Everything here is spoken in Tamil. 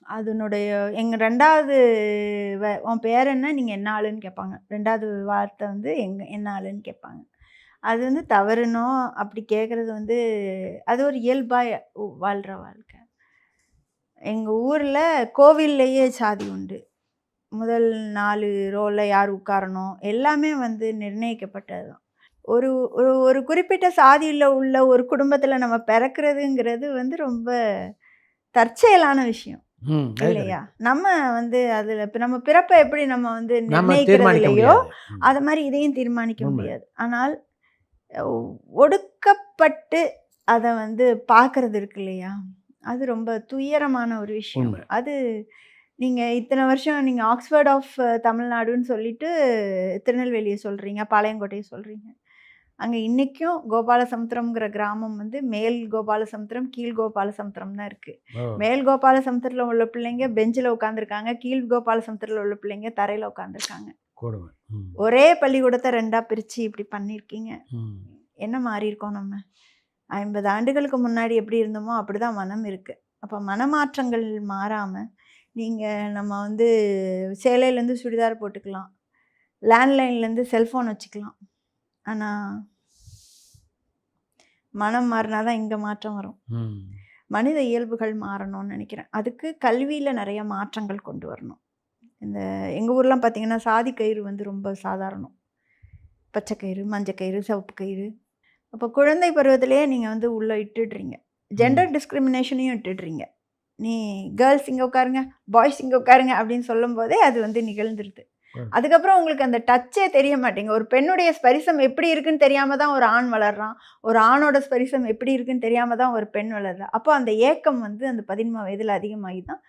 அதனுடைய எங்க 2வது "உன் பேர் என்ன? நீங்க என்ன ஆளுன்னு?" கேட்பாங்க. 2வது வார்த்தை வந்து என்ன ஆளுன்னு கேட்பாங்க. அது வந்து தவறுனோ, அப்படி கேட்கறது வந்து அது ஒரு இயல்பா வாழ்ற வாழ்க்கை. எங்க ஊர்ல கோவில்லயே சாதி உண்டு. முதல் 4 ரோல யார் உட்காரணும், எல்லாமே வந்து நிர்ணயிக்கப்பட்டது தான். ஒரு ஒரு ஒரு குறிப்பிட்ட சாதியில உள்ள ஒரு குடும்பத்தில நம்ம பிறக்கிறதுங்கிறது வந்து ரொம்ப தற்செயலான விஷயம். இல்லையா? நம்ம வந்து அதுல நம்ம பிறப்ப எப்படி நம்ம வந்து நம்ம நிர்ணயிக்கிறது தீர்மானிக்க இல்லையோ, முடியாது. அது மாரி இதையும் தீர்மானிக்க உண்மை. முடியாது. ஆனால் ஒடுக்கப்பட்டு அத வந்து பார்க்கறது இருக்கு இல்லையா? அது ரொம்ப துயரமான ஒரு விஷயம். உண்மை. அது நீங்க இத்தன வருஷம் நீங்க ஆக்ஸ்ஃபோர்ட் ஆஃப் தமிழ்நாடுன்னு சொல்லிட்டு திருநெல்வேலிய சொல்றீங்க, பாளையங்கோட்டைய சொல்றீங்க. அங்க இன்னைக்கும் கோபாலசமுத்திரம்ங்கிற கிராமம் வந்து மேல் கோபாலசமுத்திரம், கீழ் கோபாலசமுத்திரம் தான் இருக்கு. மேல் கோபாலசமுத்திரத்தில உள்ள பிள்ளைங்க பெஞ்சில உட்கார்ந்துருக்காங்க. கீழ் கோபாலசமுத்திரத்தில உள்ள பிள்ளைங்க தரையில உட்கார்ந்துருக்காங்க. ஒரே பள்ளிக்கூடத்த 2ஆ பிரிச்சு இப்படி பண்ணியிருக்கீங்க. என்ன மாறியிருக்கோம் நம்ம? 50 ஆண்டுகளுக்கு முன்னாடி எப்படி இருந்தோமோ அப்படிதான் மனம் இருக்கு. அப்ப மனமாற்றங்கள் மாறாம, நீங்க நம்ம வந்து சேலையிலேருந்து சுடிதார் போட்டுக்கலாம். லேண்ட்லைன்லேருந்து செல்ஃபோன் வச்சுக்கலாம். ஆனா, மனம் மாறினா தான் இங்க மாற்றம் வரும். மனித இயல்புகள் மாறணும்னு நினைக்கிறேன். அதுக்கு கல்வியில நெறைய மாற்றங்கள் கொண்டு வரணும். இந்த எங்க ஊர்லாம் பார்த்தீங்கன்னா, சாதி கயிறு வந்து ரொம்ப சாதாரணம். பச்சை கயிறு, மஞ்ச கயிறு, சிவப்பு கயிறு. அப்போ குழந்தை பருவத்திலேயே நீங்க வந்து உள்ள இட்டுடுறீங்க. ஜெண்டர் டிஸ்கிரிமினேஷனையும் இட்டுடுறீங்க. நீ கேர்ள்ஸ் இங்க உட்காருங்க, பாய்ஸ் இங்க உட்காருங்க அப்படின்னு சொல்லும்போதே அது வந்து நிகழ்ந்துருது. அதுக்கப்புறம் உங்களுக்கு அந்த டச்சே தெரிய மாட்டேங்குது. ஒரு பெண்ணுடைய ஸ்பரிசம் எப்படி இருக்குன்னு தெரியாம தான் ஒரு ஆண் வளர்றான். ஒரு ஆணோட ஸ்பரிசம் எப்படி இருக்குன்னு தெரியாம தான் ஒரு பெண் வளர்றா. அப்போ அந்த ஏக்கம் வந்து அந்த 13 வயதில அதிகமாகி தான்